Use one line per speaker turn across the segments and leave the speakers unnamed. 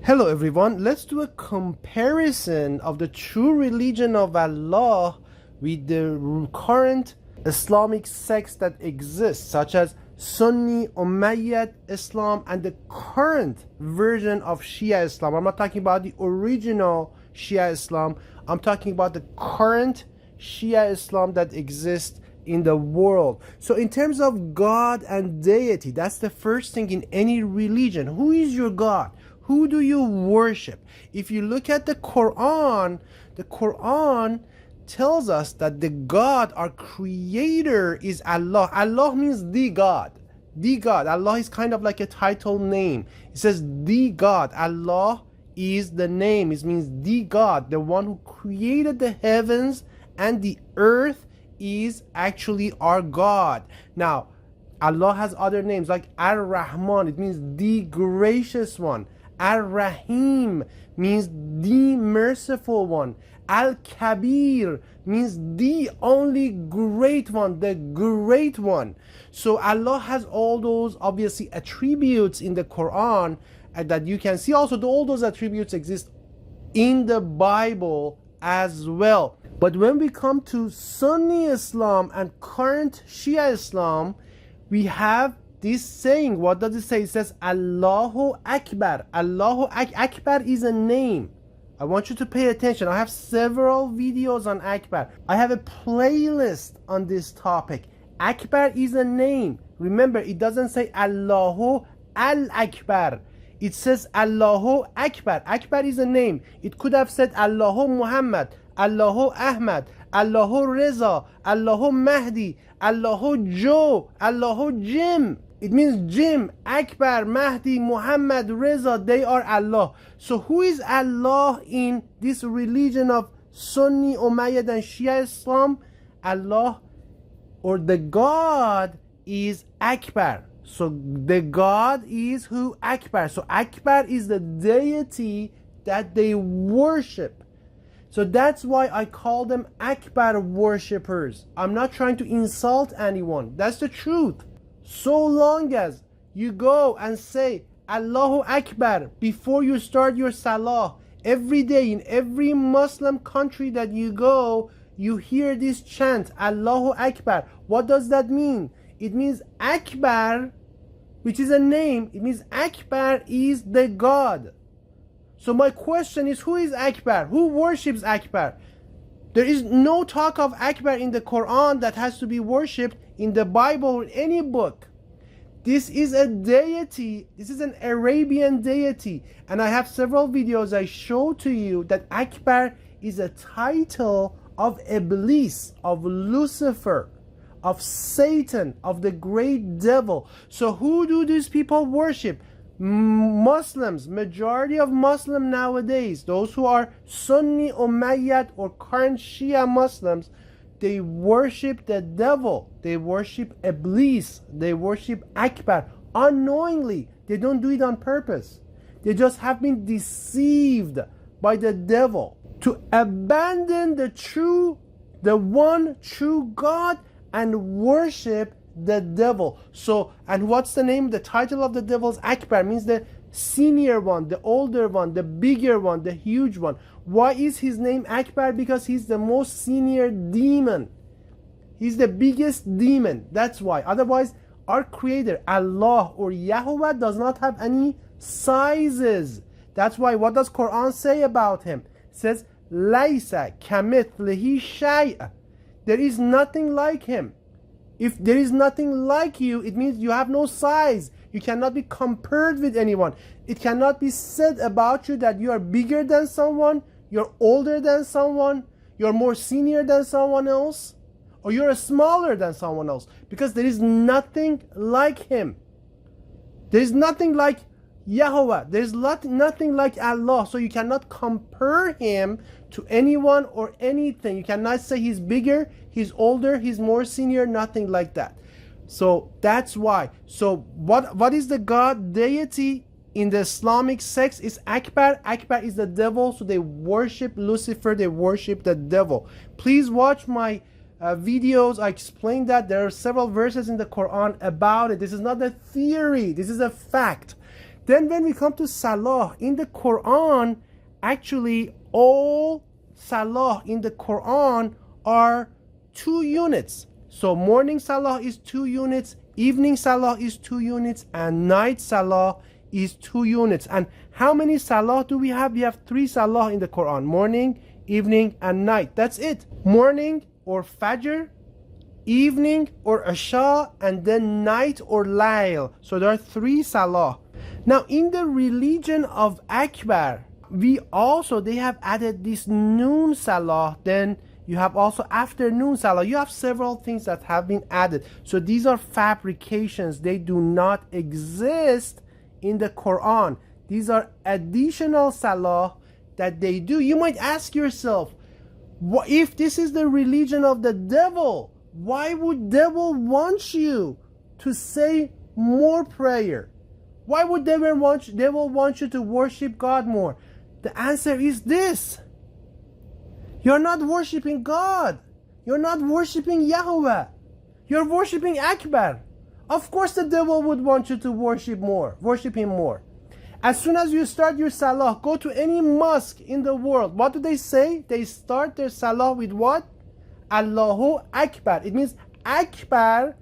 Hello everyone, let's do a comparison of the true religion of Allah with the current Islamic sects that exist, such as Sunni Umayyad Islam and the current version of Shia Islam. I'm not talking about the original Shia Islam, I'm talking about the current Shia Islam that exists in the world. So in terms of God and deity, that's the first thing in any religion. Who is your God? Who do you worship? If you look at the Quran tells us that the God, our creator, is Allah. Allah means the God. The God. Allah is kind of like a title name. It says the God. Allah is the name. It means the God. The one who created the heavens and the earth is actually our God. Now, Allah has other names like Ar-Rahman. It means the gracious one. Ar-Rahim means the merciful one. Al-Kabir means the only great one, the great one. So Allah has all those obviously attributes in the Quran that you can see. Also, all those attributes exist in the Bible as well. But when we come to Sunni Islam and current Shia Islam, we have this saying. What does it say? It says Allahu Akbar. Akbar is a name. I want you to pay attention. I have several videos on Akbar. I have a playlist on this topic. Akbar is a name. Remember, it doesn't say Allahu Al-Akbar. It says Allahu Akbar. Akbar is a name. It could have said Allahu Muhammad, Allahu Ahmad, Allahu Reza, Allahu Mahdi, Allahu Joe, Allahu Jim. It means Jim, Akbar, Mahdi, Muhammad, Reza, they are Allah. So who is Allah in this religion of Sunni, Umayyad and Shia Islam? Allah, or the God, is Akbar. So the God is who? Akbar. So Akbar is the deity that they worship. So that's why I call them Akbar worshippers. I'm not trying to insult anyone. That's the truth. So long as you go and say Allahu Akbar before you start your Salah, every day in every Muslim country that you go, you hear this chant, Allahu Akbar. What does that mean? It means Akbar, which is a name, it means Akbar is the God. So my question is, who is Akbar? Who worships Akbar? There is no talk of Akbar in the Quran that has to be worshipped in the Bible or any book. This is a deity. This is an Arabian deity. And I have several videos I show to you that Akbar is a title of Iblis, of Lucifer, of Satan, of the great devil. So who do these people worship? Muslims. Majority of Muslims nowadays, those who are Sunni Umayyad or current Shia Muslims, they worship the devil. They worship Iblis. They worship Akbar unknowingly. They don't do it on purpose. They just have been deceived by the devil to abandon the one true God and worship the devil. So, and what's the name? The title of the devil is Akbar, means the senior one, the older one, the bigger one, the huge one. Why is his name Akbar? Because he's the most senior demon. He's the biggest demon. That's why. Otherwise, our creator, Allah or Yahweh, does not have any sizes. That's why, what does Quran say about him? It says, Laysa kamithlihi shay'a. There is nothing like him. If there is nothing like you, it means you have no size. You cannot be compared with anyone. It cannot be said about you that you are bigger than someone, you're older than someone, you're more senior than someone else, or you're smaller than someone else, because there is nothing like him. There is nothing like Yahweh. There is nothing like Allah. So you cannot compare him to anyone or anything. You cannot say he's bigger, he's older, he's more senior, nothing like that. So that's why. So what is the God deity in the Islamic sects? Is Akbar. Akbar is the devil. So they worship Lucifer, they worship the devil. Please watch my videos. I explained that there are several verses in the Quran about it. This is not a theory, this is a fact. Then when we come to Salah, in the Quran, actually all Salah in the Quran are 2 units. So morning Salah is 2 units, evening Salah is 2 units, and night Salah is 2 units. And how many Salah do we have? We have 3 Salah in the Quran: morning, evening, and night. That's it. Morning or Fajr, evening or Isha, and then night or Layl. So there are 3 Salah. Now in the religion of Akbar, they have added this noon Salah. Then you have also afternoon Salah. You have several things that have been added. So these are fabrications. They do not exist in the Quran. These are additional Salah that they do. You might ask yourself, if this is the religion of the devil, why would devil want you to say more prayer? Why would devil want you to worship God more? The answer is this: you're not worshiping God. You're not worshiping Yahweh. You're worshiping Akbar. Of course the devil would want you to worship him more. As soon as you start your Salah, go to any mosque in the world. What do they say? They start their Salah with what? Allahu Akbar. It means Akbar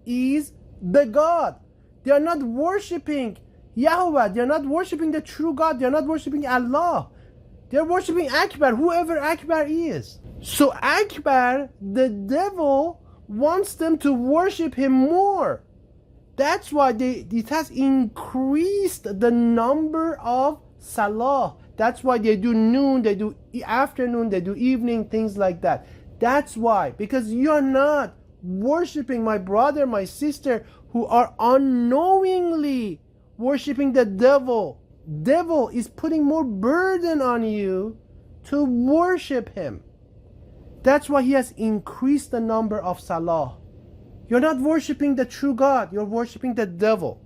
is the God. They are not worshiping Yahweh. They are not worshiping the true God. They are not worshiping Allah. They are worshiping Akbar, whoever Akbar is. So Akbar, the devil, wants them to worship him more. That's why it has increased the number of Salah. That's why they do noon, they do afternoon, they do evening, things like that. That's why, because you're not worshiping, my brother, my sister, who are unknowingly worshiping the devil. Devil is putting more burden on you to worship him. That's why he has increased the number of Salah. You're not worshiping the true God, you're worshiping the devil.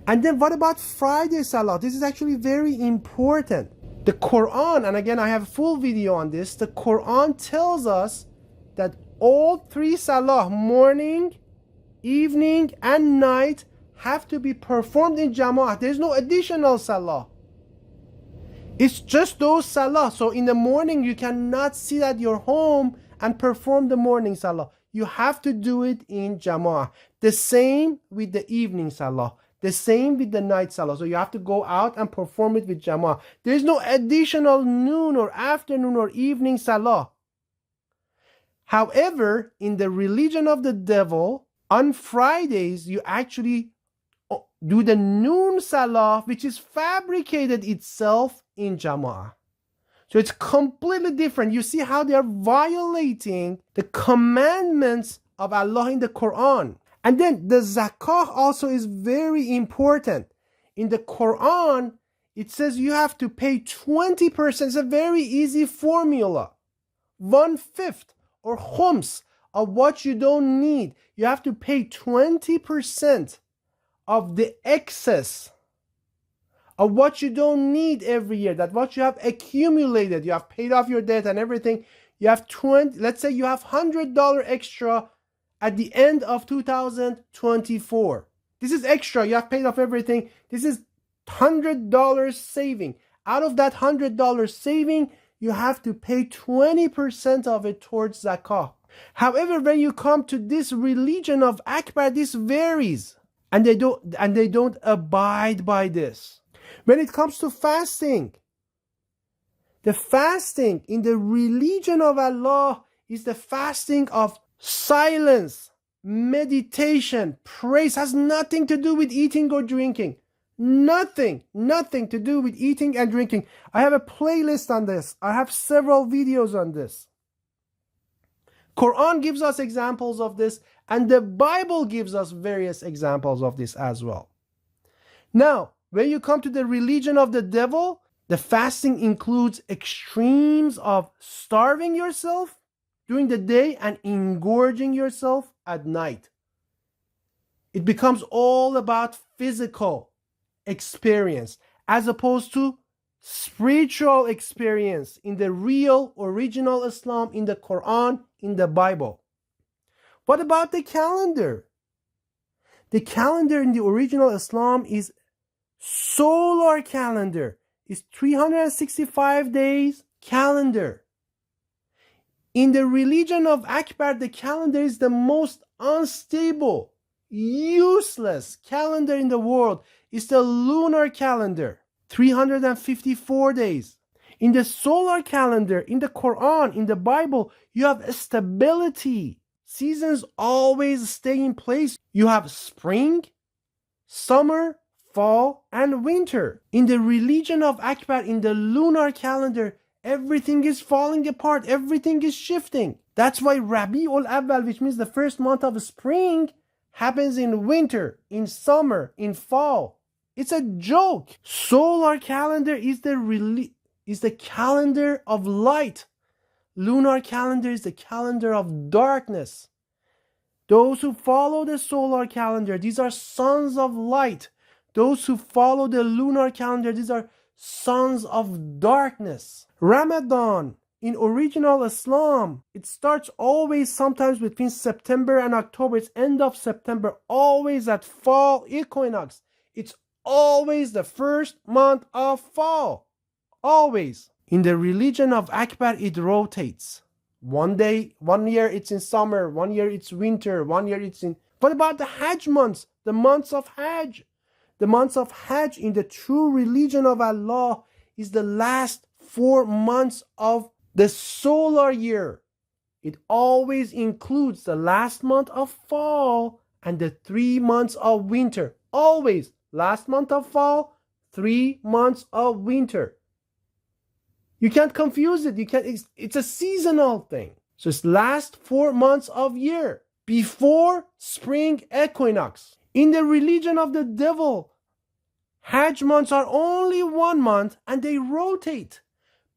And then what about Friday Salah? This is actually very important. The Quran, and again I have a full video on this, the Quran tells us that all 3 Salah, morning, evening, and night, have to be performed in Jama'ah. There's no additional Salah. It's just those Salah. So in the morning you cannot sit at your home and perform the morning Salah. You have to do it in Jama'ah. The same with the evening Salah. The same with the night Salah. So you have to go out and perform it with Jama'ah. There's no additional noon or afternoon or evening Salah. However, in the religion of the devil, on Fridays you actually do the noon Salah, which is fabricated itself in Jama'ah. So it's completely different. You see how they are violating the commandments of Allah in the Quran. And then the zakah also is very important. In the Quran, it says you have to pay 20%. It's a very easy formula. 1/5 or khums of what you don't need. You have to pay 20% of the excess of what you don't need every year, that what you have accumulated, you have paid off your debt and everything. You have let's say you have $100 extra at the end of 2024. This is extra. You have paid off everything. This is $100 saving. Out of that $100 saving, you have to pay 20% of it towards zakah. However, when you come to this religion of Akbar, this varies, and they don't abide by this. When it comes to fasting, the fasting in the religion of Allah is the fasting of silence, meditation, praise. Has nothing to do with eating or drinking. Nothing to do with eating and drinking. I have a playlist on this. I have several videos on this. Quran gives us examples of this, and the Bible gives us various examples of this as well. Now, when you come to the religion of the devil, the fasting includes extremes of starving yourself during the day and engorging yourself at night. It becomes all about physical experience as opposed to spiritual experience in the real original Islam, in the Quran, in the Bible. What about the calendar? The calendar in the original Islam is Solar calendar is 365 days calendar. In the religion of Akbar, the calendar is the most unstable, useless calendar in the world. It's the lunar calendar, 354 days. In the solar calendar, in the Quran, in the Bible, you have stability. Seasons always stay in place. You have spring, summer, fall, and winter. In the religion of Akbar, in the lunar calendar, everything is falling apart. Everything is shifting. That's why Rabi'ul Awwal, which means the first month of spring, happens in winter, in summer, in fall. It's a joke. Solar calendar is the calendar of light. Lunar calendar is the calendar of darkness. Those who follow the solar calendar, these are sons of light. Those who follow the lunar calendar, these are sons of darkness. Ramadan, in original Islam, it starts always sometimes between September and October. It's end of September, always at fall equinox. It's always the first month of fall. Always. In the religion of Akbar, it rotates. One year it's in summer, 1 year it's winter, 1 year it's in... What about the Hajj months? The months of Hajj. The months of Hajj in the true religion of Allah is the last 4 months of the solar year. It always includes the last month of fall and the 3 months of winter. Always. Last month of fall, 3 months of winter. You can't confuse it. It's a seasonal thing. So it's last 4 months of year before spring equinox. In the religion of the devil, Hajj months are only 1 month and they rotate.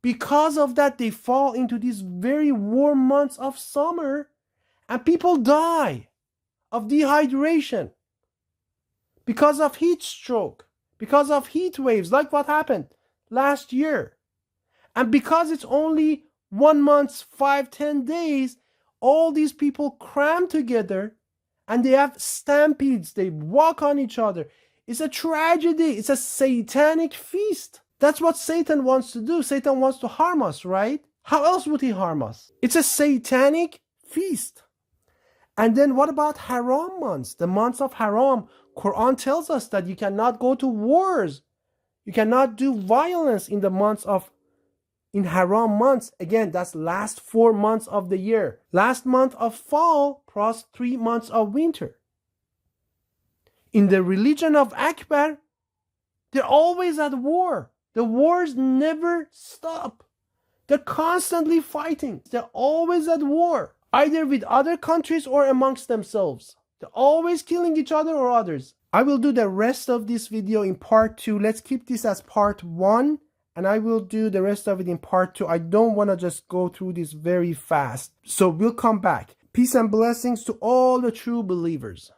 Because of that, they fall into these very warm months of summer and people die of dehydration because of heat stroke, because of heat waves, like what happened last year. And because it's only 1 month, 5-10 days, all these people cram together and they have stampedes. They walk on each other. It's a tragedy. It's a satanic feast. That's what Satan wants to do. Satan wants to harm us, right? How else would he harm us? It's a satanic feast. And then what about haram months? The months of haram. Quran tells us that you cannot go to wars. You cannot do violence in the months of in haram months. Again, that's last 4 months of the year. Last month of fall plus 3 months of winter. In the religion of Akbar, they're always at war. The wars never stop. They're constantly fighting. They're always at war, either with other countries or amongst themselves. They're always killing each other or others. I will do the rest of this video in part 2. Let's keep this as part 1. And I will do the rest of it in part 2. I don't want to just go through this very fast. So we'll come back. Peace and blessings to all the true believers.